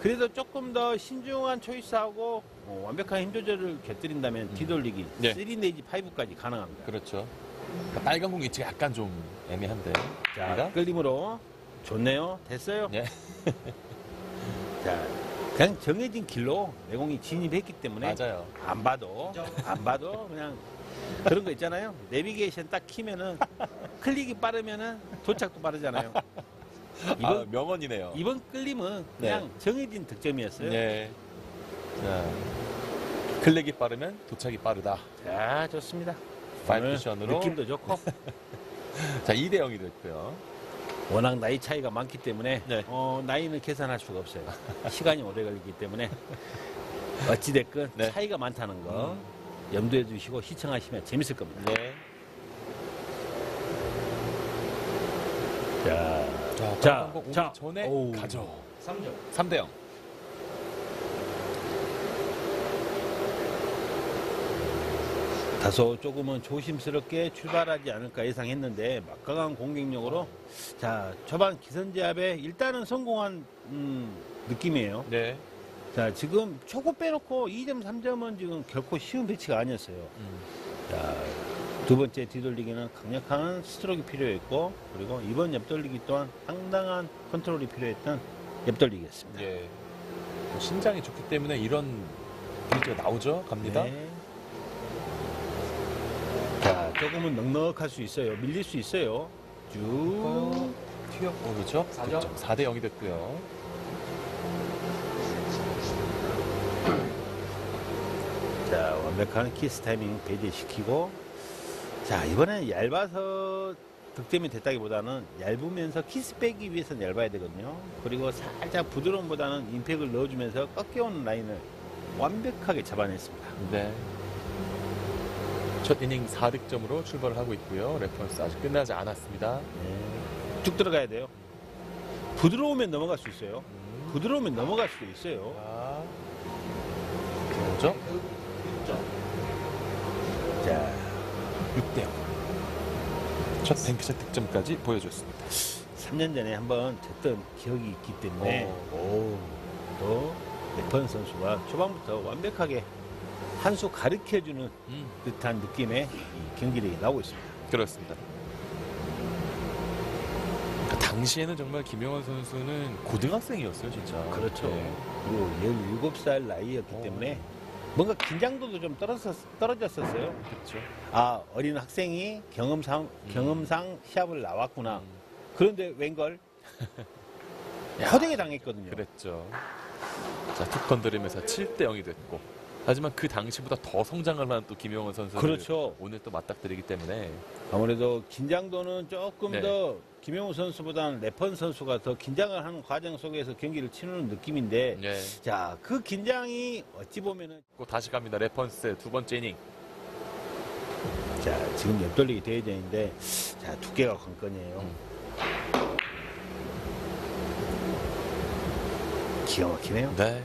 그래도 조금 더 신중한 초이스하고 완벽한 힘 조절을 곁들인다면 뒤돌리기 네. 3 내지 5까지 가능합니다. 그렇죠. 그러니까 빨간 공 위치가 약간 좀 애매한데. 자, 끌림으로 좋네요. 됐어요. 네. 자, 그냥 정해진 길로 내공이 진입했기 때문에 맞아요. 안 봐도 그냥 그런 거 있잖아요. 내비게이션 딱 키면은 클릭이 빠르면은 도착도 빠르잖아요. 명언이네요. 이번 끌림은 그냥 네. 정해진 득점이었어요. 네. 자, 클릭이 빠르면 도착이 빠르다. 자, 좋습니다. 파이브 쿠션으로. 느낌도 좋고 자, 2대 0이 됐고요. 워낙 나이 차이가 많기 때문에 네. 나이는 계산할 수가 없어요. 시간이 오래 걸리기 때문에 어찌됐건 네. 차이가 많다는 거 염두에 두시고 시청하시면 재밌을 겁니다. 네. 자, 오기 자, 전에 오우. 가죠. 3점. 3대 0. 다소 조금은 조심스럽게 출발하지 않을까 예상했는데 막강한 공격력으로 자 초반 기선제압에 일단은 성공한 느낌이에요. 네. 자 지금 초고 빼놓고 2점 3점은 지금 결코 쉬운 배치가 아니었어요. 자, 두 번째 뒤돌리기는 강력한 스트로크가 필요했고 그리고 이번 옆돌리기 또한 상당한 컨트롤이 필요했던 옆돌리기였습니다. 예. 신장이 좋기 때문에 이런 빌드가 나오죠. 갑니다. 네. 자, 조금은 넉넉할 수 있어요. 밀릴 수 있어요. 쭉. 튀었고, 그렇죠? 4점. 4대 0이 됐고요. 자, 완벽한 키스 타이밍 배제시키고. 자, 이번엔 얇아서 득점이 됐다기보다는 얇으면서 키스 빼기 위해서는 얇아야 되거든요. 그리고 살짝 부드러움보다는 임팩을 넣어주면서 꺾여오는 라인을 완벽하게 잡아냈습니다. 네. 첫 이닝 4득점으로 출발을 하고 있고요. 레퍼런스 아직 끝나지 않았습니다. 네. 쭉 들어가야 돼요. 부드러우면 넘어갈 수 있어요. 부드러우면 넘어갈 수도 있어요. 자, 뭐죠? 자, 6대 0. 첫 뱅크샷 득점까지 보여줬습니다. 3년 전에 한번 됐던 기억이 있기 때문에 또 레펀 선수가 초반부터 완벽하게 한 수 가르쳐주는 듯한 느낌의 이 경기력이 나오고 있습니다. 그렇습니다. 그 당시에는 정말 김영환 선수는 고등학생이었어요, 진짜. 그렇죠. 네. 그리고 17살 나이였기 때문에 뭔가 긴장도도 좀 떨어졌었어요. 그렇죠. 아, 어린 학생이 경험상 시합을 나왔구나. 그런데 웬걸 허되게 당했거든요. 그랬죠. 자, 툭 건드리면서 7대 0이 됐고. 하지만 그 당시보다 더 성장을 한 또 김영환 선수를 그렇죠. 오늘 또 맞닥뜨리기 때문에 아무래도 긴장도는 조금 네. 더 김영우 선수보다는 레펀 선수가 더 긴장을 하는 과정 속에서 경기를 치르는 느낌인데 네. 자, 그 긴장이 어찌 보면은 또 다시 갑니다. 레펀스의 두 번째 이닝. 자, 지금 옆돌리기 대회전인데 자, 두께가 관건이에요. 기가 막히네요. 네.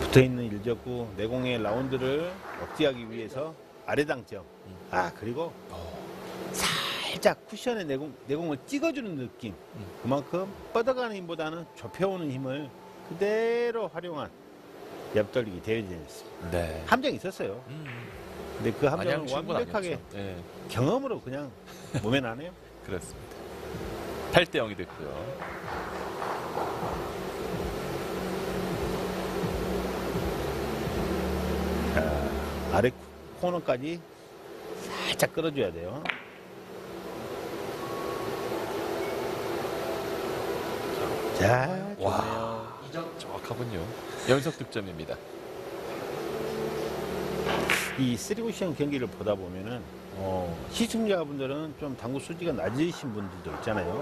붙어있는 일적구 내공의 라운드를 억제하기 위해서 아래 당점. 아, 그리고 살짝 쿠션의 내공을 찍어주는 느낌. 그만큼 뻗어가는 힘보다는 좁혀오는 힘을 그대로 활용한 옆돌리기 대회전이었습니다. 네. 함정이 있었어요. 근데 그 함정을 완벽하게 네. 경험으로 그냥 몸에 나네요. 그렇습니다. 8대 0이 됐고요. 자, 아래 코너까지 살짝 끌어줘야 돼요. 자, 좋네요. 정확하군요. 연속 득점입니다. 이 3쿠션 경기를 보다 보면은 시청자분들은 좀 당구 수지가 낮으신 분들도 있잖아요.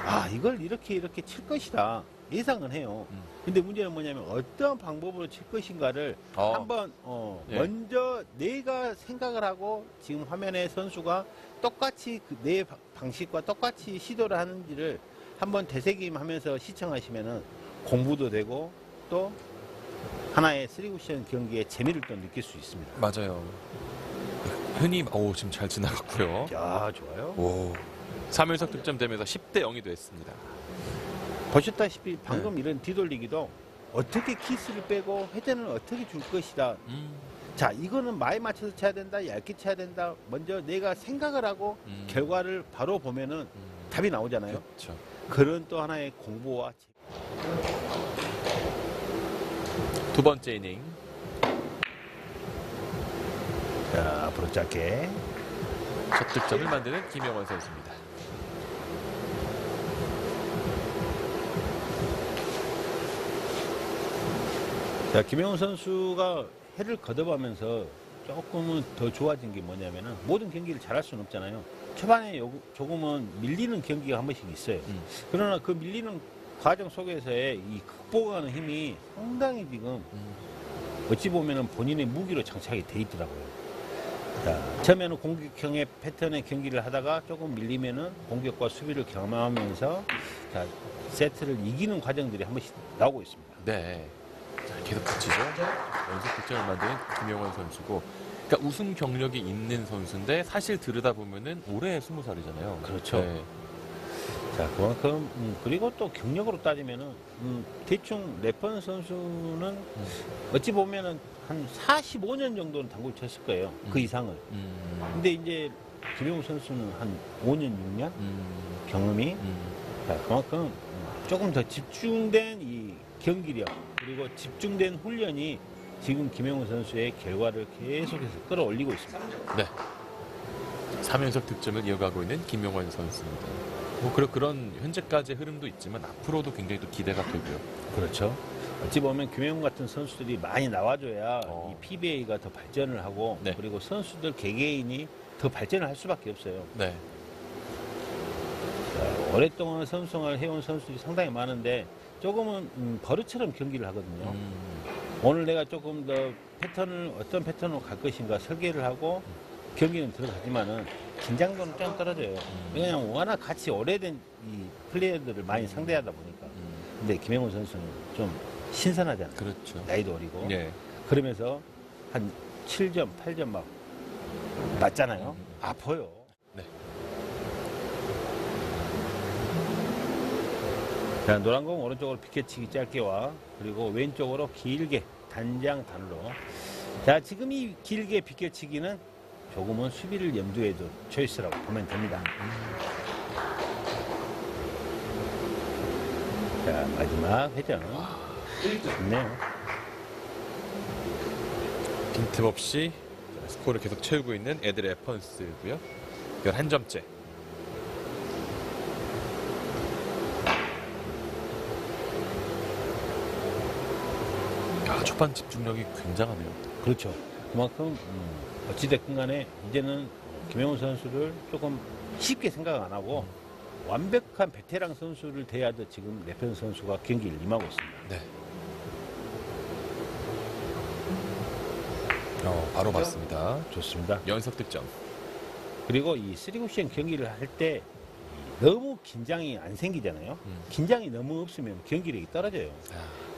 아, 이걸 이렇게 칠 것이다 예상은 해요. 근데 문제는 뭐냐면 어떤 방법으로 칠 것인가를 한번 예. 먼저 내가 생각을 하고 지금 화면에 선수가 똑같이 내 방식과 똑같이 시도를 하는지를 한번 되새김하면서 시청하시면은 공부도 되고 또 하나의 3쿠션 경기의 재미를 또 느낄 수 있습니다. 맞아요. 흔히 지금 잘 지나갔고요. 야, 좋아요. 3연속 득점 되면서 10대 0이 됐습니다. 보셨다시피 방금 이런 뒤돌리기도 어떻게 키스를 빼고 회전을 어떻게 줄 것이다. 자, 이거는 많이 맞춰서 쳐야 된다, 얇게 쳐야 된다. 먼저 내가 생각을 하고 결과를 바로 보면은 답이 나오잖아요. 그렇죠. 그런 또 하나의 공부와 두 번째 이닝. 자, 앞으로 짧게. 첫 득점을 만드는 김영원 선수입니다. 자, 김영훈 선수가 해를 거듭하면서 조금은 더 좋아진 게 뭐냐면은 모든 경기를 잘할 수는 없잖아요. 초반에 조금은 밀리는 경기가 한 번씩 있어요. 그러나 그 밀리는 과정 속에서의 이 극복하는 힘이 상당히 지금 어찌 보면은 본인의 무기로 장착이 돼 있더라고요. 자, 처음에는 공격형의 패턴의 경기를 하다가 조금 밀리면은 공격과 수비를 겸하면서 자, 세트를 이기는 과정들이 한 번씩 나오고 있습니다. 네. 자, 계속 붙이죠. 연속 득점을 만드는 김영원 선수고, 그러니까 우승 경력이 있는 선수인데 사실 들여다보면은 올해 20살이잖아요. 그렇죠. 네. 자, 그만큼 그리고 또 경력으로 따지면은 대충 래퍼 선수는 어찌 보면은 한 45년 정도는 당구를 쳤을 거예요. 그 이상을. 근데 이제 김영우 선수는 한 5년, 6년 경험이. 자, 그만큼 조금 더 집중된 이 경기력 그리고 집중된 훈련이 지금 김영우 선수의 결과를 계속해서 끌어올리고 있습니다. 네. 3연속 득점을 이어가고 있는 김영원 선수입니다. 뭐 그런 현재까지의 흐름도 있지만 앞으로도 굉장히 또 기대가 되고요. 그렇죠. 어찌 보면 김영훈 같은 선수들이 많이 나와줘야 이 PBA가 더 발전을 하고 네. 그리고 선수들 개개인이 더 발전을 할 수밖에 없어요. 네. 자, 오랫동안 선수생활을 해온 선수들이 상당히 많은데 조금은 버릇처럼 경기를 하거든요. 오늘 내가 조금 더 어떤 패턴으로 갈 것인가 설계를 하고 경기는 들어가지만은 긴장도는 좀 떨어져요. 왜냐하면 워낙 같이 오래된 이 플레이어들을 많이 상대하다 보니까. 근데 김영훈 선수는 좀 신선하잖아요. 그렇죠. 나이도 어리고. 네. 그러면서 한 7점, 8점 막 맞잖아요. 아파요. 네. 자, 노란 공 오른쪽으로 비켜치기 짧게 와. 그리고 왼쪽으로 길게 단장 단로. 자, 지금 이 길게 비켜치기는 조금은 수비를 염두에 둔 초이스라고 보면 됩니다. 자, 마지막 회전. 좋네요. 빈틈없이 스코어를 계속 채우고 있는 애들 에펀스고요. 11점째. 초반 집중력이 굉장하네요. 그렇죠. 그만큼 어찌됐든 간에 이제는 김영훈 선수를 조금 쉽게 생각 안 하고 완벽한 베테랑 선수를 대하듯 지금 래편 선수가 경기를 임하고 있습니다. 네. 바로 맞습니다. 좋습니다. 연속 득점. 그리고 이 3쿠션 경기를 할 때 너무 긴장이 안 생기잖아요. 긴장이 너무 없으면 경기력이 떨어져요.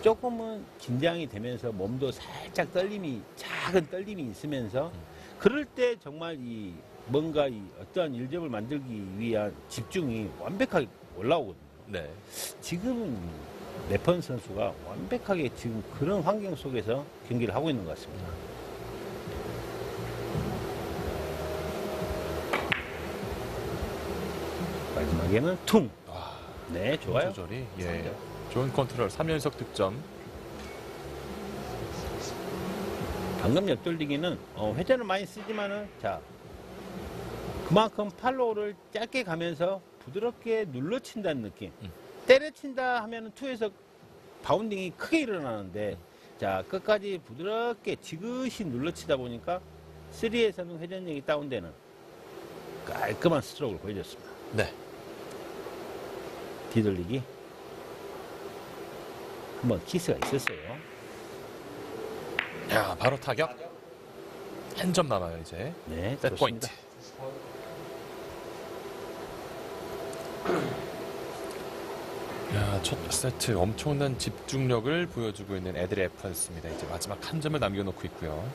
조금은 긴장이 되면서 몸도 살짝 작은 떨림이 있으면서 그럴 때 정말 이 뭔가 이 어떠한 일점을 만들기 위한 집중이 완벽하게 올라오거든요. 네. 지금 래펀 선수가 완벽하게 지금 그런 환경 속에서 경기를 하고 있는 것 같습니다. 마지막에는 퉁. 네, 좋아요. 조절이 좋은 컨트롤 3연속 득점. 방금 옆돌리기는 회전을 많이 쓰지만은 자 그만큼 팔로우를 짧게 가면서 부드럽게 눌러친다는 느낌. 때려친다 하면은 투에서 바운딩이 크게 일어나는데 자 끝까지 부드럽게 지그시 눌러치다 보니까 3에서는 회전력이 다운되는 깔끔한 스트로크를 보여줬습니다. 네. 뒤돌리기 한번 키스가 있었어요. 야, 바로 타격. 한 점 남아요, 이제. 네, 세트 포인트. 야, 첫 세트 엄청난 집중력을 보여주고 있는 애들 에펀스입니다. 이제 마지막 한 점을 남겨놓고 있고요.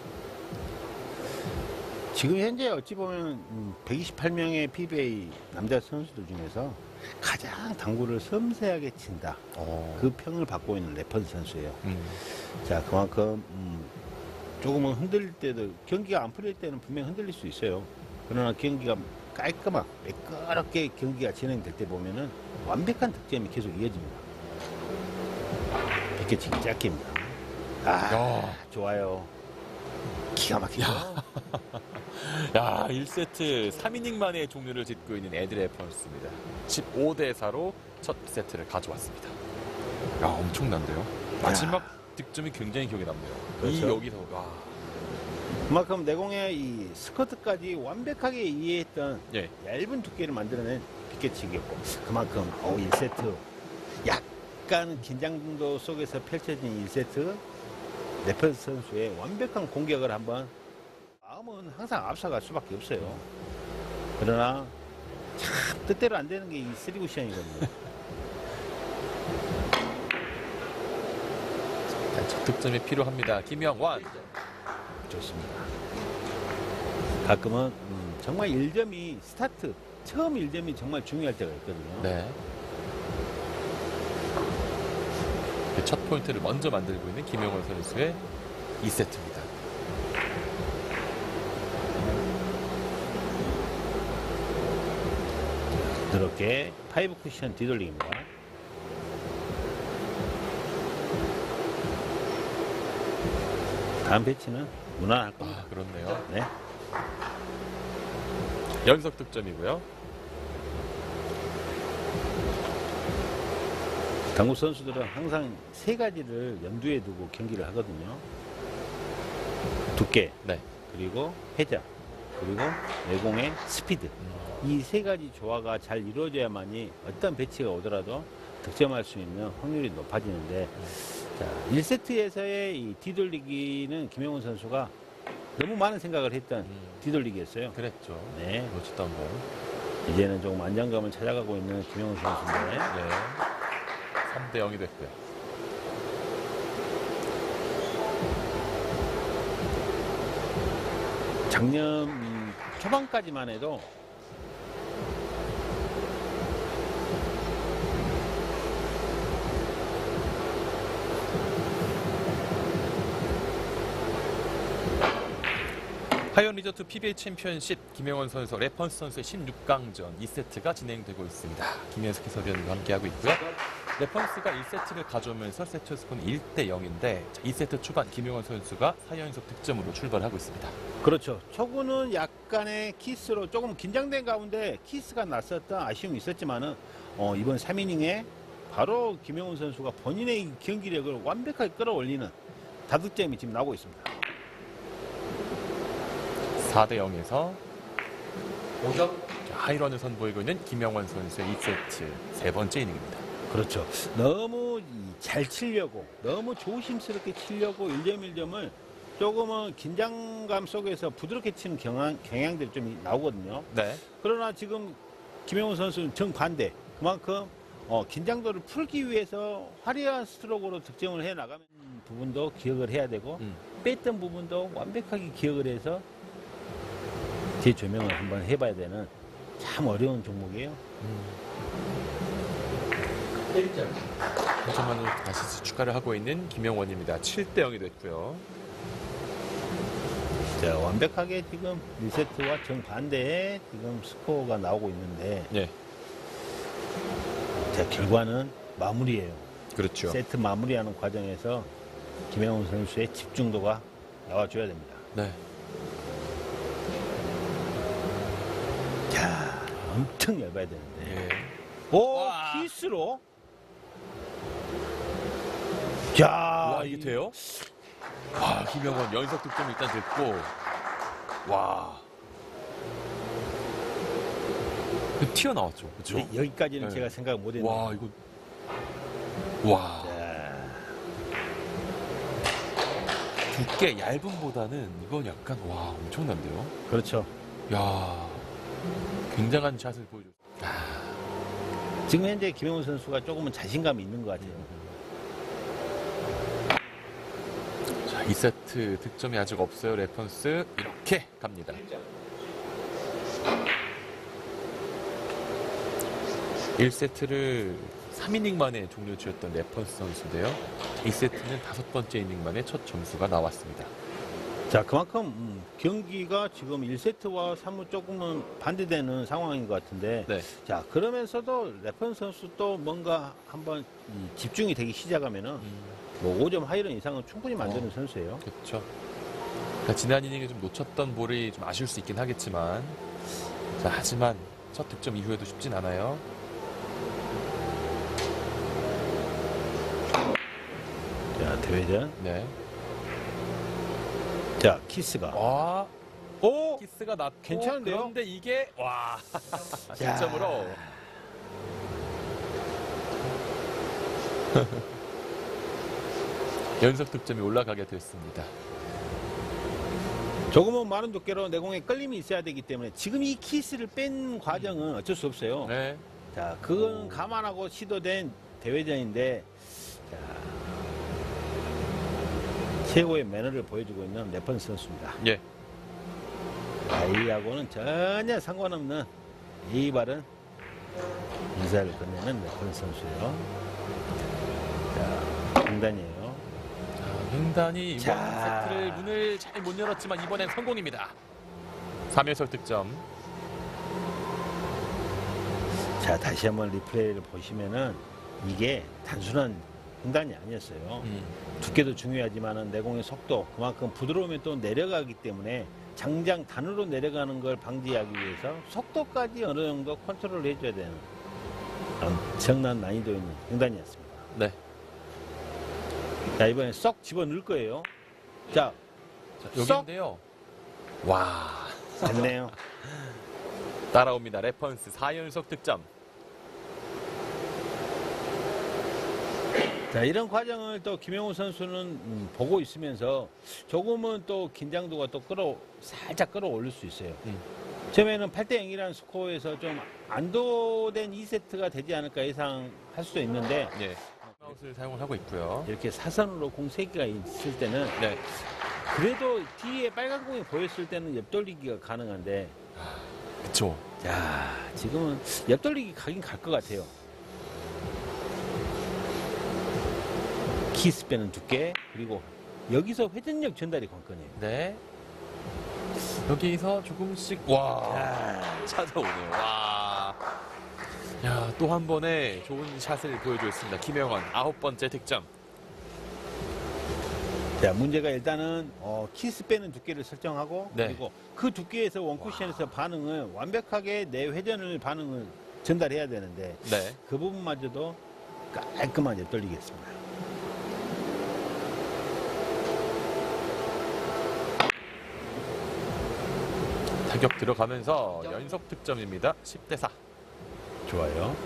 지금 현재 어찌 보면 128명의 PBA 남자 선수들 중에서 가장 당구를 섬세하게 친다. 그 평을 받고 있는 레펀스 선수예요. 자, 그만큼 조금은 흔들릴 때도 경기가 안 풀릴 때는 분명히 흔들릴 수 있어요. 그러나 경기가 깔끔하게 매끄럽게 경기가 진행될 때 보면은 완벽한 득점이 계속 이어집니다. 비껴치기 짧게입니다. 좋아요. 기가 막히죠. 야, 1세트 3이닝 만에 종료를 짓고 있는 에드 레펀스입니다. 15대4로 첫 세트를 가져왔습니다. 야, 엄청난데요. 마지막 득점이 굉장히 기억에 남네요. 그렇죠. 여기서 그만큼 내공의 이 스커트까지 완벽하게 이해했던 얇은 두께를 만들어낸 비껴치기였고, 그만큼 1세트 약간 긴장도 속에서 펼쳐진 1세트 레펀스 선수의 완벽한 공격을 한번, 마음은 항상 앞서갈 수밖에 없어요. 그러나 참 뜻대로 안 되는 게 이 3쿠션이거든요. 첫 득점이 필요합니다. 김영환. 좋습니다. 가끔은 정말 1점이 스타트, 처음 1점이 정말 중요할 때가 있거든요. 네. 첫 포인트를 먼저 만들고 있는 김영환 선수의 2세트입니다. 부드럽게 5쿠션 뒤돌리기입니다. 다음 배치는 무난할 겁니다. 그렇네요. 네. 연속 득점이고요. 당구 선수들은 항상 세 가지를 염두에 두고 경기를 하거든요. 두께, 그리고 회전, 그리고 내공의 스피드. 이 세 가지 조화가 잘 이루어져야만이 어떤 배치가 오더라도 득점할 수 있는 확률이 높아지는데, 자, 1세트에서의 이 뒤돌리기는 김영훈 선수가 너무 많은 생각을 했던 뒤돌리기였어요. 그랬죠. 네. 놓쳤던 거. 이제는 조금 안정감을 찾아가고 있는 김영훈 선수인데. 네. 3대0이 됐고요. 작년 초반까지만 해도 하이언 리조트 PBA 챔피언십 김영원 선수, 레펀스 선수의 16강전 2세트가 진행되고 있습니다. 김현석 해설위원과 함께하고 있고요. 레펀스가 1세트를 가져오면서 세트 스코어는 1대0인데 2세트 초반 김영원 선수가 4연속 득점으로 출발하고 있습니다. 그렇죠. 초구는 약간의 키스로 조금 긴장된 가운데 키스가 났었던 아쉬움이 있었지만은 이번 3이닝에 바로 김영훈 선수가 본인의 경기력을 완벽하게 끌어올리는 다득점이 지금 나오고 있습니다. 4대0에서 5점 하이런을 선보이고 있는 김영원 선수의 2세트 세 번째 이닝입니다. 그렇죠. 너무 잘 치려고, 너무 조심스럽게 치려고 1점 1점을 조금은 긴장감 속에서 부드럽게 치는 경향들이 좀 나오거든요. 네. 그러나 지금 김영훈 선수는 정반대. 그만큼 긴장도를 풀기 위해서 화려한 스트로크로 득점을 해 나가는 부분도 기억을 해야 되고 뺐던 부분도 완벽하게 기억을 해서 재조명을 한번 해봐야 되는 참 어려운 종목이에요. 1점만을 다시 추가를 하고 있는 김영원입니다. 7대0이 됐고요. 자, 완벽하게 지금 1세트와 정반대의 지금 스코어가 나오고 있는데 네. 자, 결과는 마무리예요. 그렇죠. 세트 마무리하는 과정에서 김영훈 선수의 집중도가 나와줘야 됩니다. 네. 자, 엄청 얇아야 되는데. 예. 오, 와. 키스로? 자, 와, 이게 돼요? 와, 김영원 연속 득점 일단 됐고, 와. 튀어나왔죠. 그렇죠? 여기까지는 네. 제가 생각 못 했는데. 와, 이거. 와. 자, 두께 얇음보다는 이건 약간, 와, 엄청난데요? 그렇죠. 야, 굉장한 샷을 보여줬어요. 지금 현재 김영훈 선수가 조금은 자신감이 있는 것 같아요. 자, 2세트 득점이 아직 없어요. 레펀스 이렇게 갑니다. 1세트를 3이닝 만에 종료 지었던 레펀스 선수인데요. 2세트는 5번째 이닝 만에 첫 점수가 나왔습니다. 자, 그만큼 경기가 지금 1세트와 3무 조금은 반대되는 상황인 것 같은데, 네. 자, 그러면서도 레펀 선수 또 뭔가 한번 집중이 되기 시작하면은 뭐 5점 하이런 이상은 충분히 만드는 선수예요. 그렇죠. 그러니까 지난 이닝에 좀 놓쳤던 볼이 좀 아쉬울 수 있긴 하겠지만, 자, 하지만 첫 득점 이후에도 쉽진 않아요. 자, 대회전. 네. 자, 키스가. 와, 오! 키스가 났고, 괜찮은데요? 그런데 이게 와, 자. 득점으로. 연속 득점이 올라가게 됐습니다. 조금은 많은 두께로 내공에 끌림이 있어야 되기 때문에 지금 이 키스를 뺀 과정은 어쩔 수 없어요. 네. 자, 그건 감안하고 시도된 대회전인데, 자, 최고의 매너를 보여주고 있는 레펀스 선수입니다. 예. 아이하고는 전혀 상관없는 이 발은 인사를 건네는 레펀스 선수예요. 자, 중단이에요. 횡단이 이번 자. 세트를 문을 잘 못 열었지만 이번엔 성공입니다. 3연속 득점. 자, 다시 한번 리플레이를 보시면은 이게 단순한 횡단이 아니었어요. 두께도 중요하지만은 내공의 속도, 그만큼 부드러우면 또 내려가기 때문에 장장 단으로 내려가는 걸 방지하기 위해서 속도까지 어느 정도 컨트롤을 해줘야 되는 엄청난 난이도 있는 횡단이었습니다. 네. 자, 이번에 쏙 집어 넣을 거예요. 자, 여기인데요. 와, 됐네요. 따라옵니다. 레펀스 4연속 득점. 자, 이런 과정을 또 김영우 선수는 보고 있으면서 조금은 또 긴장도가 또 살짝 끌어올릴 수 있어요. 처음에는 8대 0이라는 스코어에서 좀 안도된 2세트가 되지 않을까 예상할 수도 있는데, 예. 아웃을 사용을 하고 있고요. 이렇게 사선으로 공 3개가 있을 때는 네. 그래도 뒤에 빨간 공이 보였을 때는 옆돌리기가 가능한데, 그렇죠. 자, 지금은 옆돌리기 가긴 갈 것 같아요. 키스 빼는 두께, 그리고 여기서 회전력 전달이 관건이에요. 네. 여기서 조금씩 와 찾아오네요. 와. 야, 또 한 번의 좋은 샷을 보여주었습니다. 김영원 9번째 득점. 자, 문제가 일단은 키스 빼는 두께를 설정하고, 네. 그리고 그 두께에서 원쿠션에서 반응을 완벽하게 내 회전을 반응을 전달해야 되는데, 네. 그 부분마저도 깔끔하게 떨리겠습니다. 타격 들어가면서 연속 득점입니다. 10대 4. 좋아요.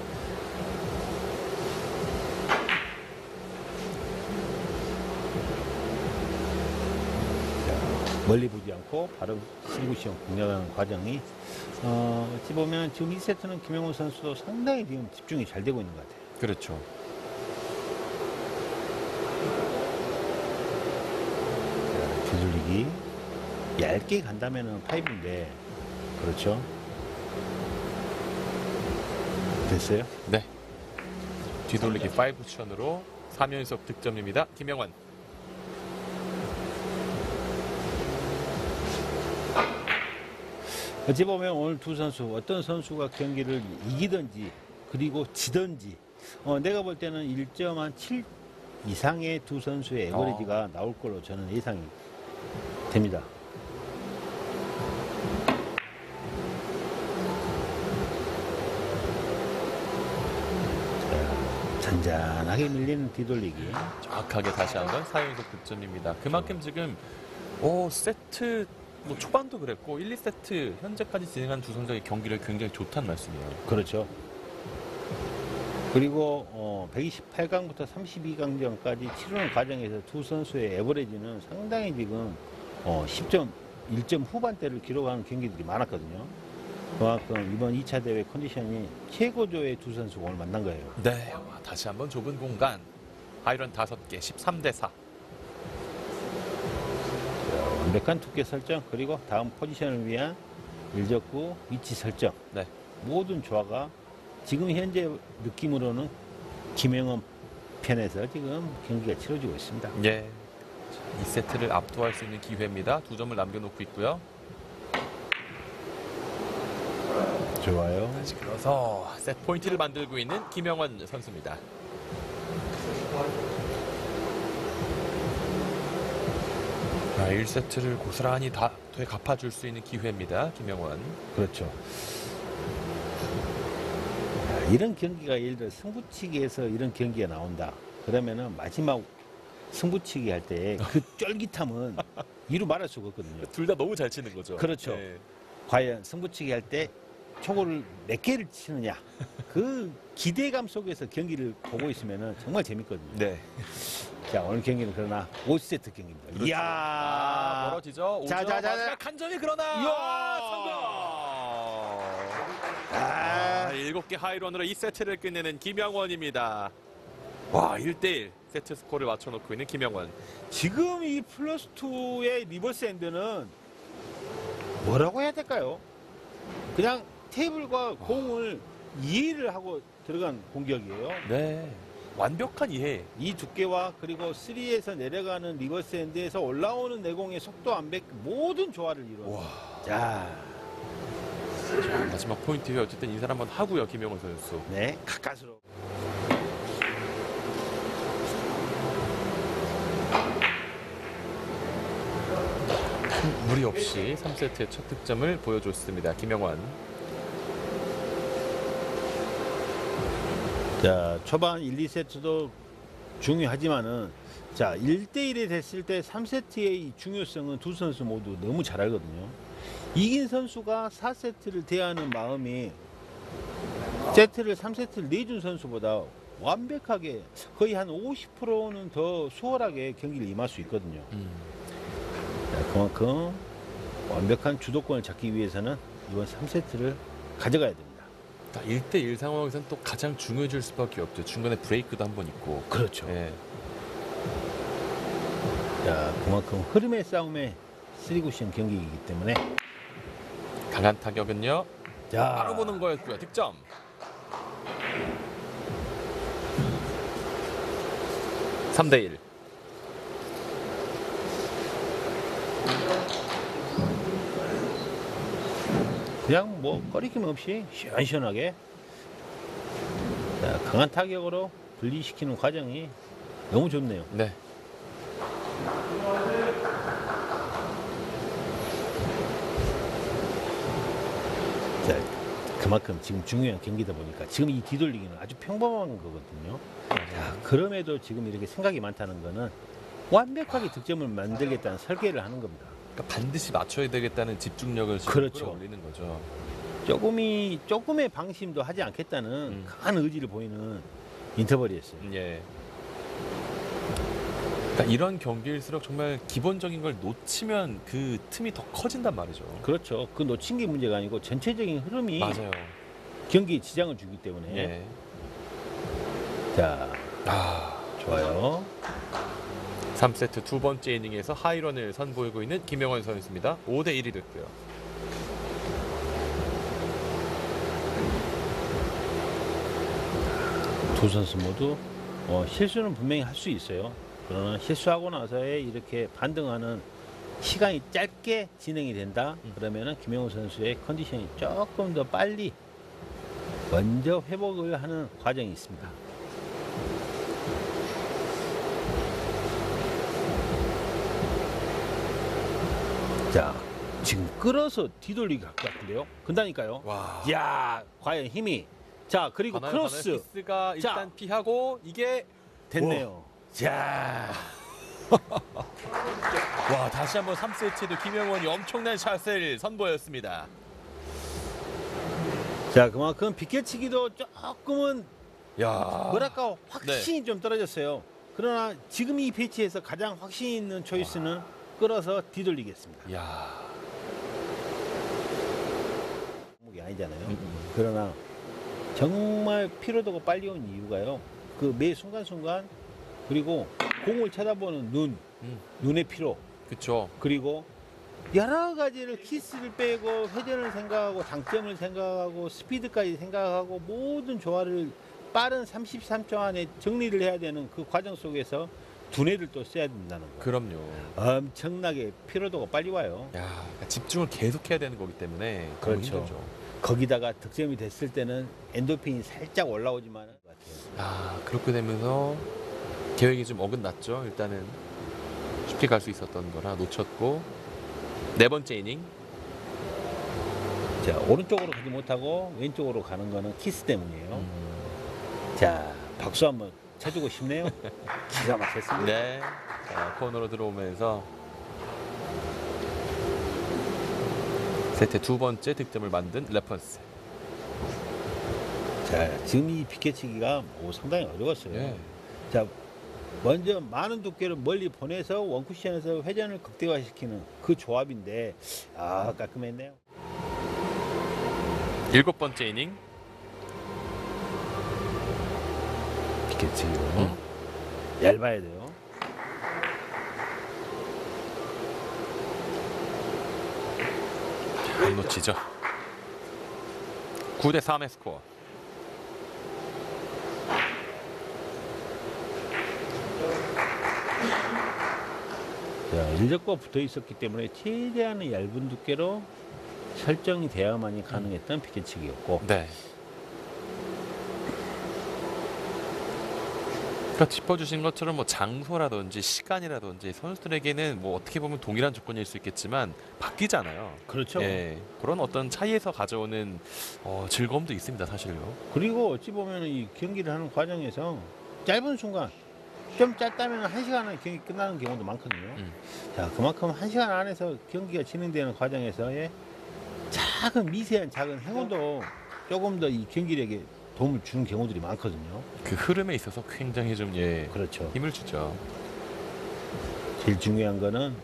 멀리 보지 않고 바로 실구시험 공략하는 과정이 어찌 보면 지금 1세트는 김영훈 선수도 상당히 지금 집중이 잘 되고 있는 것 같아요. 그렇죠. 자, 뒤돌리기 얇게 간다면은 파이브인데, 그렇죠? 됐어요? 네. 뒤돌리기 5쿠션으로 3연속 득점입니다. 김영원. 어찌 보면 오늘 두 선수 어떤 선수가 경기를 이기든지 그리고 지든지 내가 볼 때는 1.7 이상의 두 선수의 에버리지가 나올 걸로 저는 예상이 됩니다. 자, 잔잔하게 밀리는 뒤돌리기. 정확하게 다시 한번 4연속 득점입니다. 그만큼 지금 세트 뭐 초반도 그랬고 1, 2세트 현재까지 진행한 두 선수의 경기를 굉장히 좋다는 말씀이에요. 그렇죠. 그리고 128강부터 32강전까지 치르는 과정에서 두 선수의 에버리지는 상당히 지금 10점, 1점 후반대를 기록하는 경기들이 많았거든요. 그만큼 이번 2차 대회 컨디션이 최고조의 두 선수가 오늘 만난 거예요. 네, 다시 한번 좁은 공간. 아이런 5개, 13대 4. 완벽한 두께 설정, 그리고 다음 포지션을 위한 일적구 위치 설정. 네. 모든 조화가 지금 현재 느낌으로는 김영원 편에서 지금 경기가 치러지고 있습니다. 예. 2세트를 압도할 수 있는 기회입니다. 2점을 남겨놓고 있고요. 좋아요. 다시 끌어서 세트 포인트를 만들고 있는 김영원 선수입니다. 자, 1세트를 고스란히 다 갚아줄 수 있는 기회입니다. 김영원. 그렇죠. 이런 경기가 예를 들어 승부치기에서 이런 경기가 나온다. 그러면은 마지막 승부치기 할 때 그 쫄깃함은 이루 말할 수가 없거든요. 둘 다 너무 잘 치는 거죠. 그렇죠. 네. 과연 승부치기 할 때 초구를 몇 개를 치느냐. 그 기대감 속에서 경기를 보고 있으면은 정말 재밌거든요. 네. 자, 오늘 경기는 그러나 5세트 경기입니다. 그렇죠. 이야. 멀어지죠. 자, 자, 자, 마지막 간전히 그러나 이야. 성공. 7개 하이런으로 2세트를 끝내는 김영원입니다. 와, 1대1 세트 스코어를 맞춰놓고 있는 김영원. 지금 이 플러스 2의 리버스 핸드는 뭐라고 해야 될까요? 그냥 테이블과 공을 이해를 하고 들어간 공격이에요. 네. 완벽한 이해. 이 두께와 그리고 3에서 내려가는 리버스 핸드에서 올라오는 내공의 속도 암백 모든 조화를 이루어. 자, 마지막 포인트에 어쨌든 인사를 한번 하고요. 김영원 선수. 네, 가까스로. 무리 없이 3세트의 첫 득점을 보여줬습니다. 김영원. 자, 초반 1, 2세트도 중요하지만은 자, 1대1이 됐을 때 3세트의 이 중요성은 두 선수 모두 너무 잘 알거든요. 이긴 선수가 4세트를 대하는 마음이 세트를 3세트를 내준 선수보다 완벽하게 거의 한 50%는 더 수월하게 경기를 임할 수 있거든요. 자, 그만큼 완벽한 주도권을 잡기 위해서는 이번 3세트를 가져가야 됩니다. 1대1 상황에서는 또 가장 중요해질 수밖에 없죠. 중간에 브레이크도 한번 있고. 그렇죠. 예. 자, 그만큼 흐름의 싸움에 쓰리구션 경기이기 때문에 강한 타격은요. 자, 바로 보는 거였고요. 득점. (3대1) 그냥 뭐 꺼리낌 없이 시원시원하게 자, 강한 타격으로 분리시키는 과정이 너무 좋네요. 네. 자, 그만큼 지금 중요한 경기다 보니까 지금 이 뒤돌리기는 아주 평범한 거거든요. 자, 그럼에도 지금 이렇게 생각이 많다는 거는 완벽하게 득점을 만들겠다는 설계를 하는 겁니다. 그러니까 반드시 맞춰야 되겠다는 집중력을 지금 그렇죠. 끌어올리는 거죠. 조금의 방심도 하지 않겠다는 강한 의지를 보이는 인터벌이었어요. 예. 그러니까 이런 경기일수록 정말 기본적인 걸 놓치면 그 틈이 더 커진단 말이죠. 그렇죠. 그 놓친 게 문제가 아니고 전체적인 흐름이 맞아요. 경기에 지장을 주기 때문에. 예. 자, 좋아요. 3세트 두 번째 이닝에서 하이런을 선보이고 있는 김영원 선수입니다. 5대1이 됐고요. 두 선수 모두 실수는 분명히 할 수 있어요. 그러나 실수하고 나서의 이렇게 반등하는 시간이 짧게 진행이 된다. 그러면은 김영호 선수의 컨디션이 조금 더 빨리 먼저 회복을 하는 과정이 있습니다. 자, 지금 끌어서 뒤돌리기 같은데요. 근다니까요. 와. 야, 과연 힘이. 자, 그리고 크로스 히스가 일단 피하고 이게 됐네요. 자, 와, 다시 한번 3세트도 김영원이 엄청난 샷을 선보였습니다. 자, 그만큼 비껴치기도 조금은 야. 뭐랄까 확신이 좀 떨어졌어요. 그러나 지금 이 배치에서 가장 확신 있는 초이스는 끌어서 뒤돌리겠습니다. 야. 종목이 아니잖아요. 그러나 정말 피로도가 빨리 온 이유가요. 그 매 순간순간 그리고 공을 쳐다보는 눈, 눈의 피로, 그렇죠. 그리고 여러 가지를 키스를 빼고 회전을 생각하고 당점을 생각하고 스피드까지 생각하고 모든 조화를 빠른 33초 안에 정리를 해야 되는 그 과정 속에서 두뇌를 또 써야 된다는 거. 그럼요. 엄청나게 피로도가 빨리 와요. 야, 그러니까 집중을 계속해야 되는 거기 때문에 너무 그렇죠. 힘들죠. 거기다가 득점이 됐을 때는 엔도핀이 살짝 올라오지만 아, 그렇게 되면서 계획이 좀 어긋났죠. 일단은 쉽게 갈 수 있었던 거라 놓쳤고 네 번째 이닝. 자, 오른쪽으로 가지 못하고 왼쪽으로 가는 거는 키스 때문이에요. 자, 박수 한번 쳐주고 싶네요. 기가 막혔습니다. 네. 자, 코너로 들어오면서 세트 두 번째 득점을 만든 레펀스. 자, 지금 이 비켜치기가 상당히 어려웠어요. 예. 자, 먼저 많은 두께를 멀리 보내서 원쿠션에서 회전을 극대화시키는 그 조합인데 깔끔했네요. 일곱 번째 이닝. 비켜치기로 얇아야 돼요. 안 놓치죠. 9대 3의 스코어. 자, 일적과 붙어 있었기 때문에 최대한의 얇은 두께로 설정이 돼야만이 가능했던 비켜치기였고, 네. 그러니까 짚어주신 것처럼 뭐 장소라든지 시간이라든지 선수들에게는 뭐 어떻게 보면 동일한 조건일 수 있겠지만 바뀌잖아요. 그렇죠. 예, 그런 어떤 차이에서 가져오는 즐거움도 있습니다, 사실요. 그리고 어찌 보면 이 경기를 하는 과정에서 짧은 순간 좀 짧다면 1시간 안에 경기 끝나는 경우도 많거든요. 자, 그만큼 1시간 안에서 경기가 진행되는 과정에서의 작은 미세한 작은 행운도 조금 더 이 경기력에 도움을 주는 경우들이 많거든요. 그 흐름에 있어서 굉장히 좀 그렇죠. 힘을 주죠. 제일 중요한 거는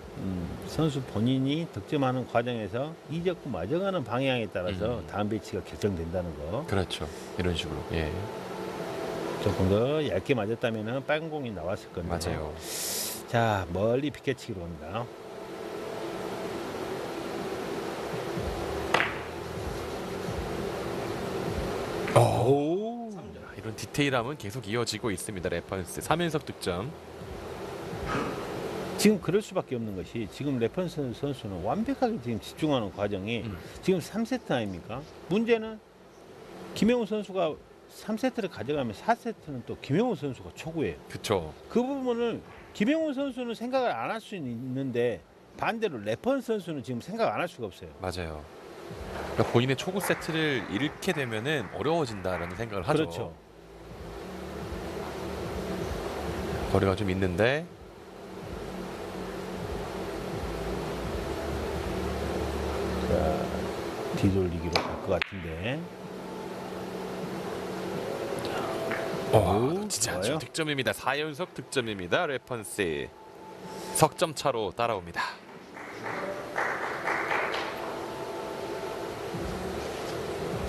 선수 본인이 득점하는 과정에서 이적구 맞아가는 방향에 따라서 다음 배치가 결정된다는 거. 그렇죠. 이런 식으로. 예, 조금 더 얇게 맞았다면 빨간 공이 나왔을 건데. 맞아요. 자, 멀리 비켜치기로 옵니다. 오. 이런 디테일함은 계속 이어지고 있습니다. 레퍼런스 3연속 득점. 지금 그럴 수밖에 없는 것이 지금 레펀스 선수는 완벽하게 지금 집중하는 과정이 지금 3세트 아닙니까? 문제는 김영우 선수가 3세트를 가져가면 4세트는 또 김영우 선수가 초구예요. 그렇죠. 그 부분을 김영우 선수는 생각을 안 할 수 있는데 반대로 레펀스 선수는 지금 생각 안 할 수가 없어요. 맞아요. 그러니까 본인의 초구 세트를 잃게 되면은 어려워진다라는 생각을 하죠. 그렇죠. 거리가 좀 있는데 자, 뒤돌리기로 갈 것 같은데. 진짜 좋아요. 아주 득점입니다. 4연속 득점입니다. 레펀스 석점 차로 따라옵니다.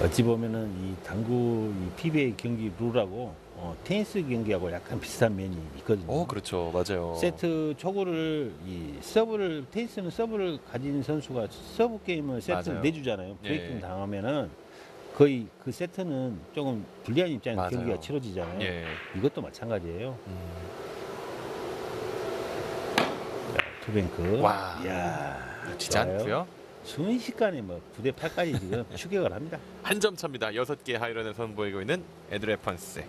어찌 보면은 이 당구 이 PBA 경기 룰하고 테니스 경기하고 약간 비슷한 면이 있거든요. 그렇죠. 맞아요. 세트 초구를 이 서브를 테니스는 서브를 가진 선수가 서브 게임을 세트를 맞아요. 내주잖아요. 예. 브레이킹 당하면은 거의 그 세트는 조금 불리한 입장에서 맞아요. 경기가 치러지잖아요. 예. 이것도 마찬가지예요. 자, 투뱅크. 와. 이야, 놓치지 좋아요. 않고요. 순식간에 뭐 9대 8까지 지금 추격을 합니다. 한 점 차입니다. 6개 하이런을 선보이고 있는 에드 레펀스.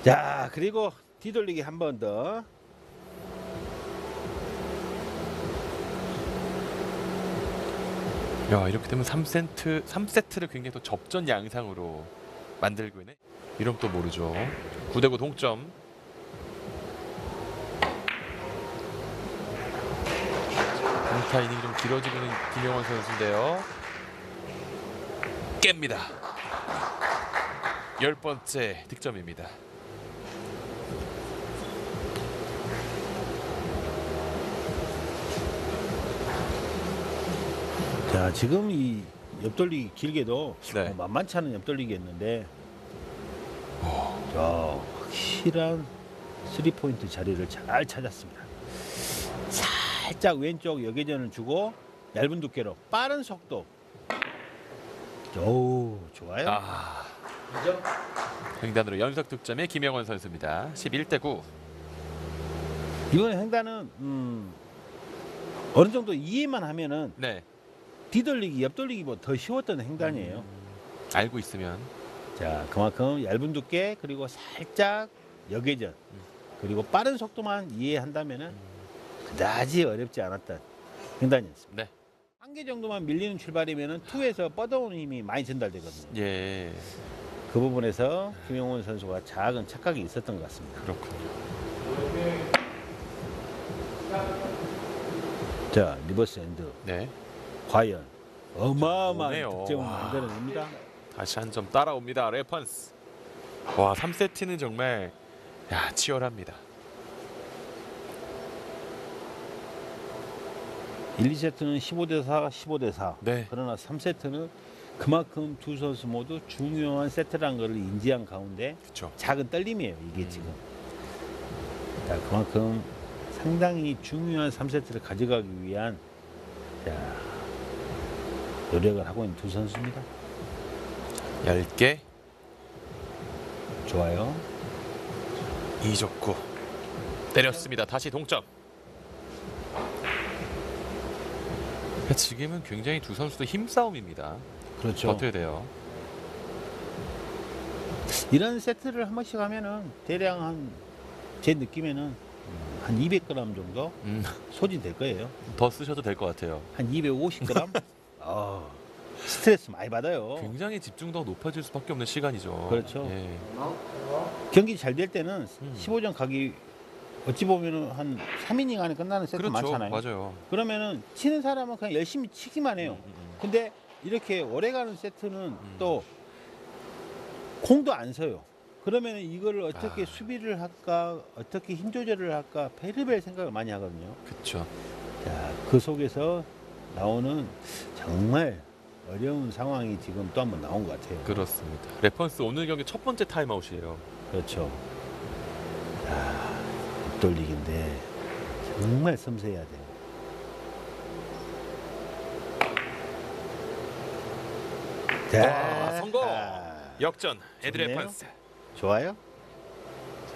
자, 그리고 뒤돌리기 한 번 더. 야, 이렇게 되면 3세트를 굉장히 또 접전 양상으로 만들고 있네. 이러면 또 모르죠. 9대 9 동점. 공타 이닝이 좀 길어지고 있는 김영원 선수인데요. 깹니다. 10번째 득점입니다. 자, 지금 이 옆돌리기 길게도 네. 만만치 않은 옆돌리기였는데 확실한 3포인트 자리를 잘 찾았습니다. 살짝 왼쪽 여계전을 주고 얇은 두께로 빠른 속도. 오, 좋아요. 아, 횡단으로 연속 득점의 김영원 선수입니다. 11대9. 이번에 횡단은 어느 정도 이해만 하면은 네, 뒤돌리기, 옆돌리기보다 더 쉬웠던 횡단이에요. 알고 있으면. 자, 그만큼 얇은 두께 그리고 살짝 여계전 그리고 빠른 속도만 이해한다면은 그다지 어렵지 않았던 횡단이었습니다. 네, 한 개 정도만 밀리는 출발이면은 투에서 뻗어오는 힘이 많이 전달되거든요. 예, 그 부분에서 김영원 선수가 작은 착각이 있었던 것 같습니다. 그렇군요. 자, 리버스 엔드 네, 과연 어마어마한 오네요. 득점을 와. 만들어냅니다. 다시 한 점 따라옵니다. 레펀스. 와, 3세트는 정말 치열합니다. 1, 2세트는 15대4, 15대4. 네, 그러나 3세트는 그만큼 두 선수 모두 중요한 세트라는 것을 인지한 가운데 그렇죠. 작은 떨림이에요. 이게 지금. 자, 그만큼 상당히 중요한 3세트를 가져가기 위한 자, 노력을 하고 있는 두 선수입니다. 10개, 좋아요. 이적구 때렸습니다. 다시 동점. 지금은 굉장히 두 선수도 힘싸움입니다. 그렇죠. 어떻게 돼요? 이런 세트를 한 번씩 하면은 대략 제 느낌에는 한 200g 정도 소진될 거예요. 더 쓰셔도 될 것 같아요. 한 250g? 스트레스 많이 받아요. 굉장히 집중도가 높아질 수밖에 없는 시간이죠. 그렇죠. 예. 경기 잘 될 때는 15점 가기 어찌 보면은 한 3이닝 안에 끝나는 세트 그렇죠. 많잖아요. 맞아요. 그러면은 치는 사람은 그냥 열심히 치기만 해요. 근데 이렇게 오래가는 세트는 또 공도 안 서요. 그러면은 이거를 어떻게 수비를 할까, 어떻게 힘 조절을 할까, 베르벨 생각을 많이 하거든요. 그렇죠. 자, 그 속에서 나오는 정말 어려운 상황이 지금 또 한 번 나온 것 같아요. 그렇습니다. 레펀스 오늘 경기 첫 번째 타임아웃이에요. 그렇죠. 돌리기인데 정말 섬세해야 돼요. 자, 성공! 역전 에드 좋네요. 레펀스. 좋아요.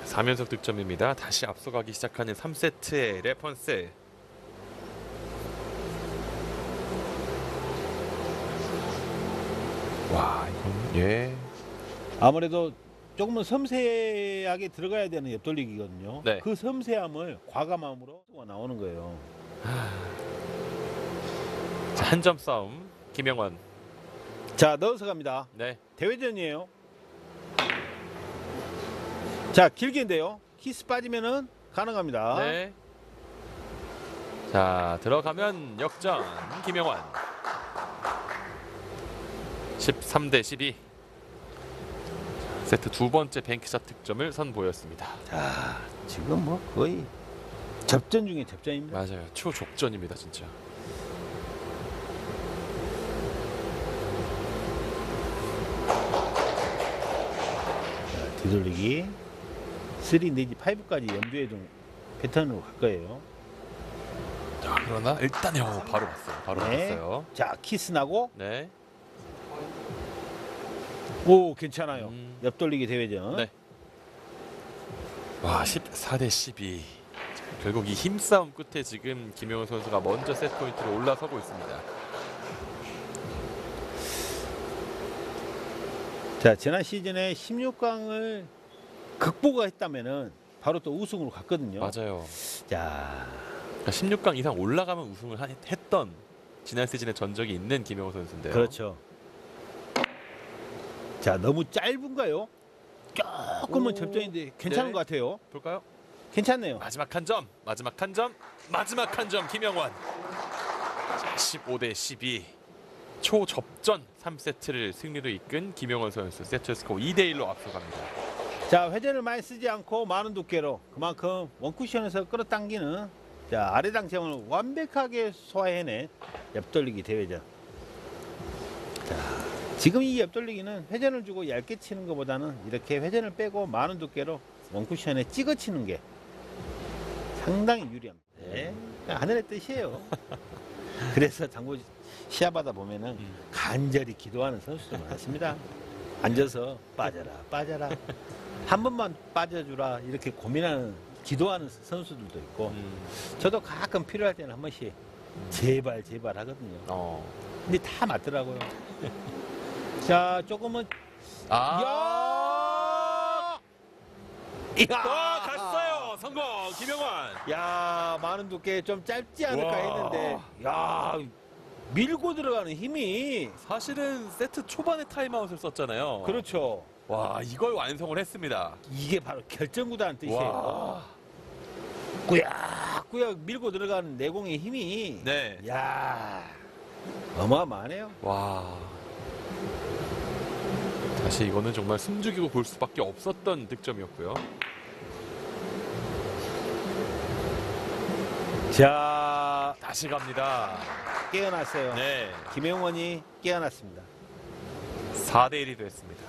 3연속 득점입니다. 다시 앞서가기 시작하는 3세트의 레펀스. 와, 이건 아무래도 조금은 섬세하게 들어가야 되는 옆돌리기거든요. 네. 그 섬세함을 과감함으로 나오는 거예요. 한 점 싸움. 김영원. 자, 넣어서 갑니다. 네. 대회전이에요. 자, 길게인데요. 키스 빠지면은 가능합니다. 네. 자, 들어가면 역전 김영원. 13대12. 세트 두 번째 뱅크샷 득점을 선보였습니다. 자, 지금 뭐 거의 접전 중에 접전입니다. 맞아요. 초족전입니다, 진짜. 자, 뒤돌리기 3 내지 5까지 염두에 둔 패턴으로 갈 거예요. 자, 그러나 일단 바로 봤어요. 바로 네. 봤어요. 자, 키스 나고 네. 오, 괜찮아요. 옆돌리기 대회전. 네. 와, 14대12. 결국 이 힘싸움 끝에 지금 김영훈 선수가 먼저 세트 포인트로 올라서고 있습니다. 자, 지난 시즌에 16강을 극복했다면은 바로 또 우승으로 갔거든요. 맞아요. 자, 그러니까 16강 이상 올라가면 우승을 했던 지난 시즌의 전적이 있는 김영훈 선수인데요. 그렇죠. 자, 너무 짧은가요? 조금은 접전인데 괜찮은 네. 것 같아요. 볼까요? 괜찮네요. 마지막 한 점, 마지막 한 점, 마지막 한 점 김영원. 15대12. 초접전 3세트를 승리로 이끈 김영원 선수. 세트 스코어 2대1로 앞서갑니다. 자, 회전을 많이 쓰지 않고 많은 두께로 그만큼 원쿠션에서 끌어당기는 자, 아래 당점을 완벽하게 소화해낸 옆돌리기 대회전. 자, 지금 이 옆돌리기는 회전을 주고 얇게 치는 것보다는 이렇게 회전을 빼고 많은 두께로 원쿠션에 찍어 치는 게 상당히 유리합니다. 네. 그냥 하늘의 뜻이에요. 그래서 당구 시합하다 보면은 간절히 기도하는 선수들 많습니다. 앉아서 빠져라, 빠져라. 한 번만 빠져주라. 이렇게 고민하는, 기도하는 선수들도 있고, 저도 가끔 필요할 때는 한 번씩 제발, 제발 하거든요. 근데 다 맞더라고요. 자, 조금은, 이야! 갔어요. 성공. 김영환. 야, 많은 두께 좀 짧지 않을까 했는데, 야, 밀고 들어가는 힘이. 사실은 세트 초반에 타임아웃을 썼잖아요. 그렇죠. 와, 이걸 완성을 했습니다. 이게 바로 결정구다는 뜻이에요. 와. 꾸역꾸역 밀고 들어가는 내공의 힘이. 네. 야, 어마어마하네요. 와. 다시 이거는 정말 숨죽이고 볼 수밖에 없었던 득점이었고요. 자, 다시 갑니다. 깨어났어요. 네. 김영원이 깨어났습니다. 4대1이 됐습니다.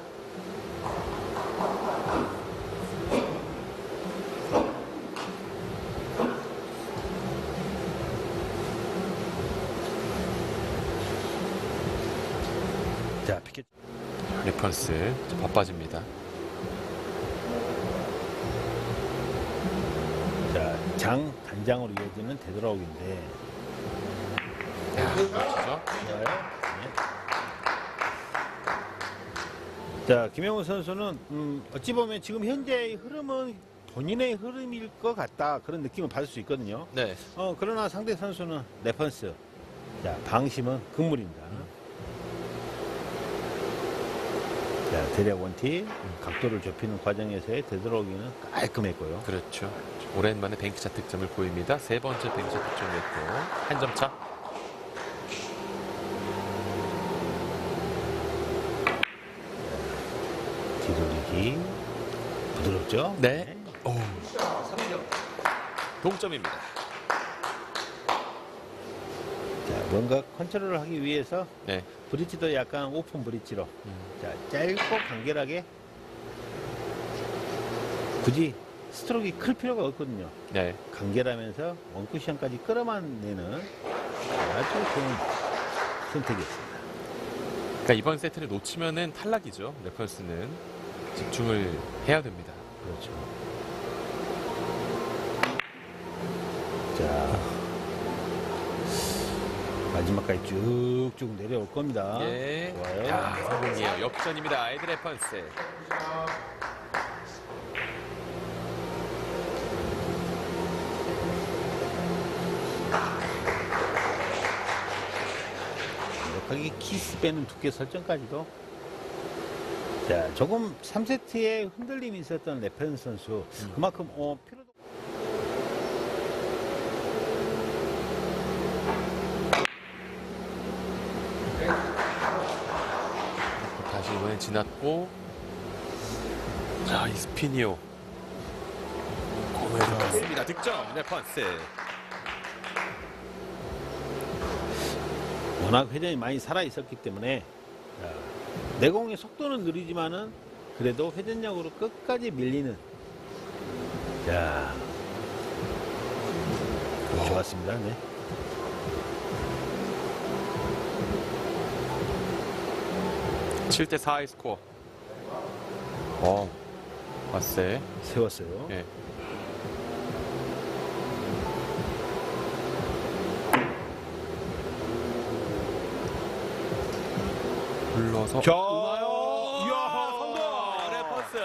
자, 피켓. 레퍼런스 바빠집니다. 자, 장 단장으로 이어지는 되돌아오기인데. 야, 멋지죠? 좋아요. 네. 자, 김영훈 선수는 어찌 보면 지금 현재의 흐름은 본인의 흐름일 것 같다, 그런 느낌을 받을 수 있거든요. 네. 그러나 상대 선수는 레펀스. 자, 방심은 금물입니다. 자, 대략 원티 각도를 좁히는 과정에서의 되돌아오기는 깔끔했고요. 그렇죠. 오랜만에 뱅크샷 득점을 보입니다. 세 번째 뱅크샷 득점이었고 한 점 차. 뒤돌리기 부드럽죠? 네. 오. 동점입니다. 자, 뭔가 컨트롤을 하기 위해서 네. 브릿지도 약간 오픈 브릿지로. 자, 짧고 간결하게. 굳이 스트로크가 클 필요가 없거든요. 네. 간결하면서 원쿠션까지 끌어만내는 아주 좋은 선택이었습니다. 그러니까 이번 세트를 놓치면은 탈락이죠. 레퍼런스는 집중을 해야 됩니다. 그렇죠. 자, 마지막까지 쭉쭉 내려올 겁니다. 예. 좋아요. 야, 성공이에요. 역전입니다. 아이드 레퍼런스. 완벽하게 키스 빼는 두께 설정까지도. 자, 조금 3세트에 흔들림이 있었던 레퍼런스 선수. 그만큼 피로도. 다시 이번엔 지났고. 자, 이 스피니오. 공을 넣었습니다. 득점 레퍼런스. 워낙 회전이 많이 살아 있었기 때문에, 자, 내공의 속도는 느리지만은 그래도 회전력으로 끝까지 밀리는. 자, 좋았습니다. 네. 칠 대 4의 스코어. 왔어요. 세웠어요. 예. 불러서 자, 이야, 성공! 레퍼런스.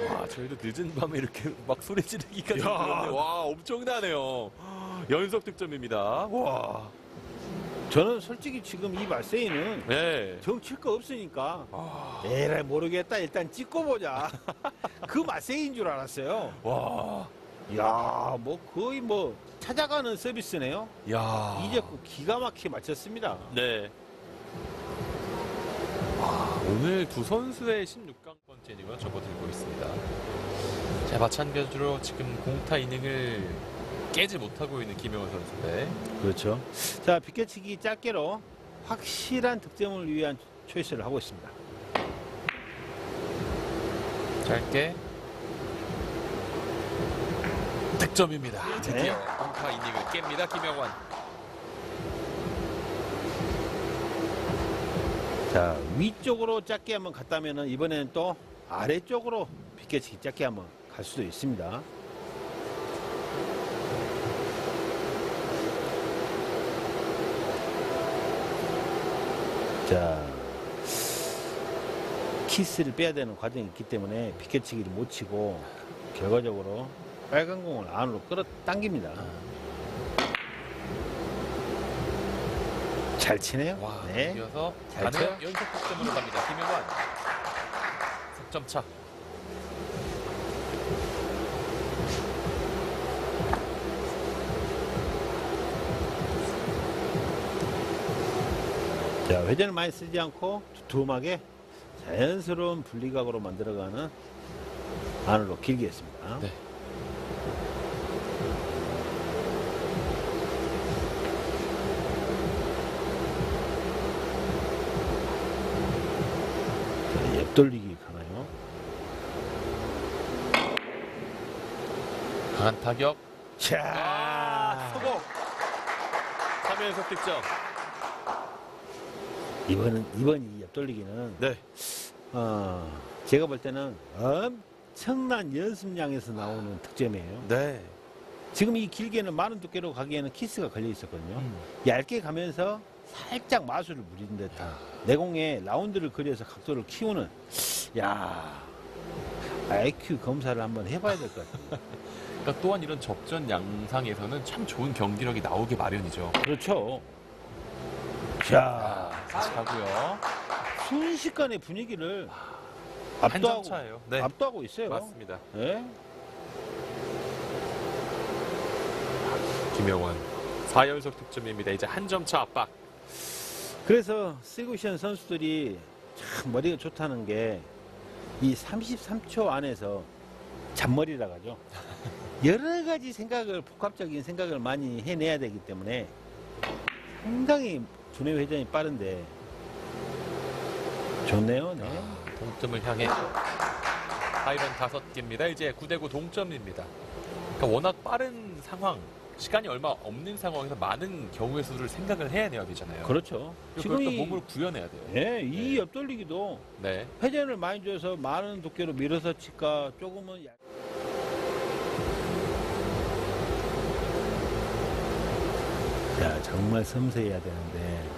와, 저희도 늦은 밤에 이렇게 막 소리 지르기까지 들었는데 와, 엄청나네요. 연속 득점입니다. 와. 저는 솔직히 지금 이 말세이는 네. 정칠 거 없으니까 에라이 모르겠다, 일단 찍고 보자. 그 말세이인 줄 알았어요. 와. 야, 뭐 거의 뭐 찾아가는 서비스네요. 야. 이제 기가 막히게 맞췄습니다. 네. 와, 오늘 두 선수의 16강권 이닝을 접어들고 있습니다. 자, 마찬가지로 지금 공타 이닝을 깨지 못하고 있는 김영원 선수인데. 그렇죠. 자, 비껴치기 짧게로 확실한 득점을 위한 초이스를 하고 있습니다. 짧게. 득점입니다. 드디어 공타 이닝을 깹니다. 김영환. 자, 위쪽으로 짧게 한번 갔다면은 이번에는 또 아래쪽으로 비껴치기 짧게 한번 갈 수도 있습니다. 자, 키스를 빼야 되는 과정이 있기 때문에 비껴치기를 못 치고 결과적으로 빨간 공을 안으로 끌어당깁니다. 잘 치네요. 와, 네. 이어서 잘 가능 쳐요. 연속 득점으로 갑니다. 김영환. 석점 차. 자, 회전을 많이 쓰지 않고 두툼하게 자연스러운 분리각으로 만들어가는 안으로 길게 했습니다. 네. 자, 옆돌리기 가나요? 강한 타격. 자, 성공. 3연속 득점. 이번 이 옆돌리기는 네. 제가 볼 때는 엄청난 연습량에서 나오는 득점이에요. 네. 지금 이 길게는 많은 두께로 가기에는 키스가 걸려 있었거든요. 얇게 가면서 살짝 마술을 부린 듯한 내공에 라운드를 그려서 각도를 키우는, 야, IQ 검사를 한번 해봐야 될 것 같아요. 그러니까 또한 이런 접전 양상에서는 참 좋은 경기력이 나오기 마련이죠. 그렇죠. 자, 다시 가고요. 순식간에 분위기를 한 점 압도하고, 차예요. 네. 압도하고 있어요. 맞습니다. 네? 김영환 4연속 득점입니다. 이제 한 점 차 압박. 그래서 시구시안 선수들이 참 머리가 좋다는 게 이 33초 안에서 잔머리라고 하죠. 여러 가지 생각을, 복합적인 생각을 많이 해내야 되기 때문에 상당히 두뇌 회전이 빠른데 좋네요. 네. 동점을 향해 하이런 5개입니다. 이제 9대9 동점입니다. 그러니까 워낙 빠른 상황, 시간이 얼마 없는 상황에서 많은 경우의 수를 생각을 해내야 되잖아요. 그렇죠. 지금 지금 또 몸을 구현해야 돼요. 이 네. 옆돌리기도 네. 회전을 많이 줘서 많은 두께로 밀어서 칠까 조금은 야, 정말 섬세해야 되는데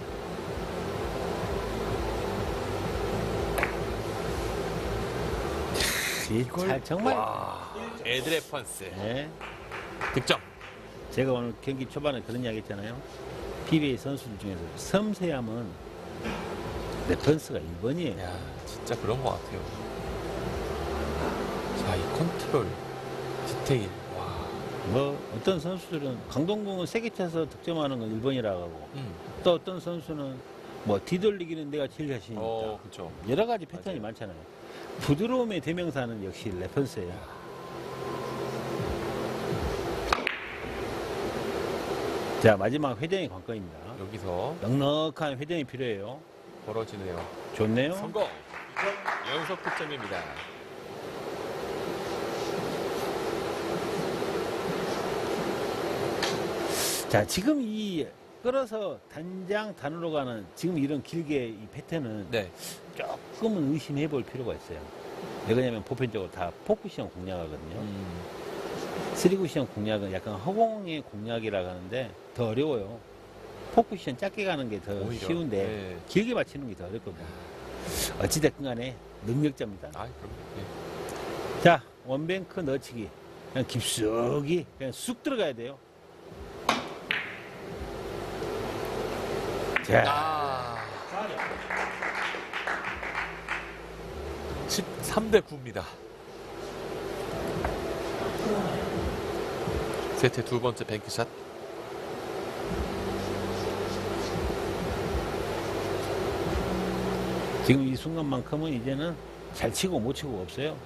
정말 애들의 펀스. 네. 득점. 제가 오늘 경기 초반에 그런 이야기 했잖아요. PBA 선수들 중에서 섬세함은 레퍼런스가 1번이에요. 야, 진짜 그런 것 같아요. 자, 이 컨트롤, 디테일. 와. 뭐 어떤 선수들은 강동궁은 세게 쳐서 득점하는 건 1번이라고 하고 또 어떤 선수는 뭐 뒤돌리기는 내가 제일 자신 있다. 그렇죠. 여러 가지 패턴이 맞아요. 많잖아요. 부드러움의 대명사는 역시 레퍼런스예요. 자, 마지막 회전이 관건입니다. 여기서 넉넉한 회전이 필요해요. 벌어지네요. 좋네요. 성공. 연속 득점입니다. 자, 지금 이 끌어서 단장 단으로 가는 지금 이런 길게 이 패턴은 네. 조금은 의심해 볼 필요가 있어요. 왜 그러냐면 보편적으로 다 포쿠시형 공략하거든요. 3쿠션 공략은 약간 허공의 공략이라고 하는데 더 어려워요. 포쿠션 짧게 가는 게 더 오히려, 쉬운데 네. 길게 맞히는 게 더 어렵거든요. 어찌됐든 간에 능력자입니다. 아, 그럼. 네. 자, 원뱅크 넣치기. 그냥 깊숙이 그냥 쑥 들어가야 돼요. 자, 13대9입니다. 세트 두 번째 뱅크샷. 지금 이 순간만큼은 이제는 잘 치고 못 치고 없어요.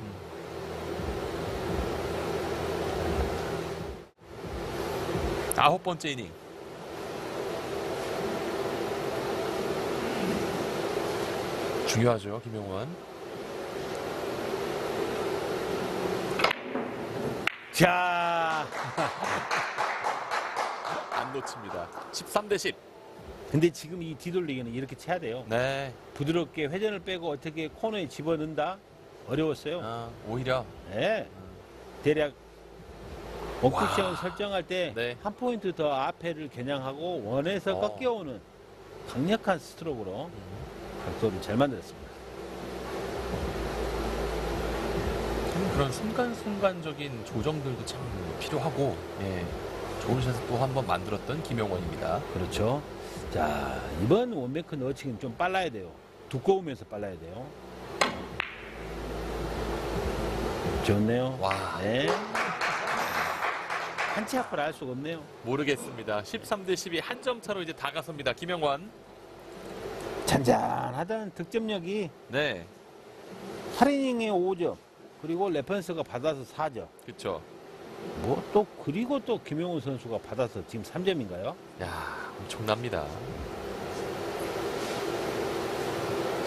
아홉 번째 이닝. 중요하죠, 김용환. 자, 안 놓칩니다. 13대 10. 근데 지금 이 뒤돌리기는 이렇게 쳐야 돼요. 네. 부드럽게 회전을 빼고 어떻게 코너에 집어넣는다? 어려웠어요. 오히려 네. 대략 원쿠션을 와. 설정할 때 한 네. 포인트 더 앞에를 겨냥하고 원에서 꺾여오는 강력한 스트로크로 각도를 잘 만들었습니다. 그런 순간순간적인 조정들도 참 필요하고, 예, 좋은 샷을 또 한 번 만들었던 김영원입니다. 그렇죠. 자, 이번 원뱅크 넣어치기는 좀 빨라야 돼요. 두꺼우면서 빨라야 돼요. 좋네요. 와. 네. 한 치 앞을 알 수가 없네요. 모르겠습니다. 13대 10이 한 점 차로 이제 다가섭니다. 김영원. 잔잔하던 득점력이 네. 8이닝에 5점, 그리고 레펀스가 받아서 4점. 그쵸. 뭐 또 그리고 또 김용훈 선수가 받아서 지금 3점인가요? 야, 엄청납니다.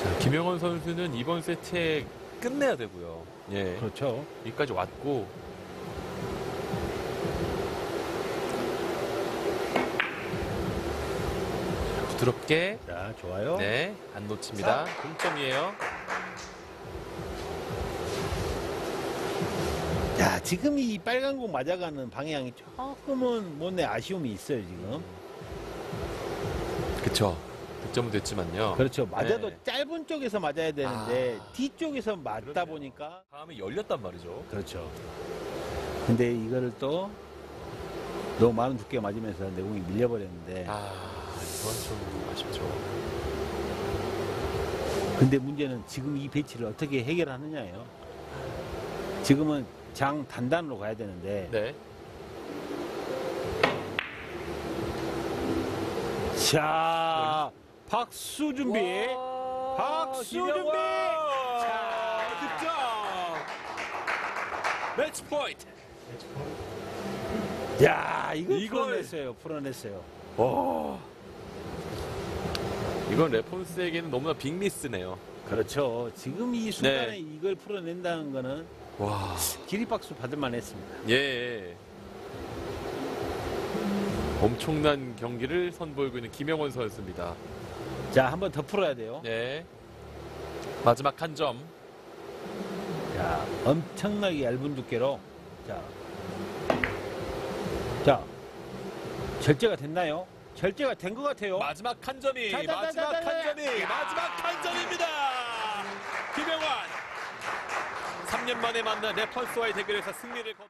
자, 김영원 선수는 이번 세트에 끝내야 되고요. 예. 그렇죠. 여기까지 왔고. 자, 부드럽게. 자, 좋아요. 네, 안 놓칩니다. 동점이에요. 자, 지금 이 빨간 공 맞아가는 방향이 조금은 못내 아쉬움이 있어요, 지금. 그쵸. 득점은 됐지만요. 그렇죠. 맞아도 네. 짧은 쪽에서 맞아야 되는데 아. 뒤쪽에서 맞다 그러네요. 보니까 다음에 열렸단 말이죠. 그렇죠. 근데 이거를 또 너무 많은 두께가 맞으면서 내공이 밀려버렸는데 이건 좀 아쉽죠. 근데 문제는 지금 이 배치를 어떻게 해결하느냐예요. 지금은 장 단단으로 가야 되는데 네. 자, 박수 준비. 박수 준비. 자, 득점. 매치 포인트. 야, 이걸 이걸- 풀어냈어요. 풀어냈어요. 이건 레폰스에게는 너무나 빅미스네요. 그렇죠. 지금 이 순간에 네. 이걸 풀어낸다는 거는 와. 기립박수 받을 만했습니다. 예. 엄청난 경기를 선보이고 있는 김영원 선수입니다. 자, 한 번 더 풀어야 돼요. 네. 마지막 한 점. 자, 엄청나게 얇은 두께로. 자, 절제가 됐나요? 절제가 된 것 같아요. 마지막 한 점이 자자자자자. 마지막 한 점이 야. 마지막 한 점입니다. 김영환 3년 만에 만난 레펀스와의 대결에서 승리를 거두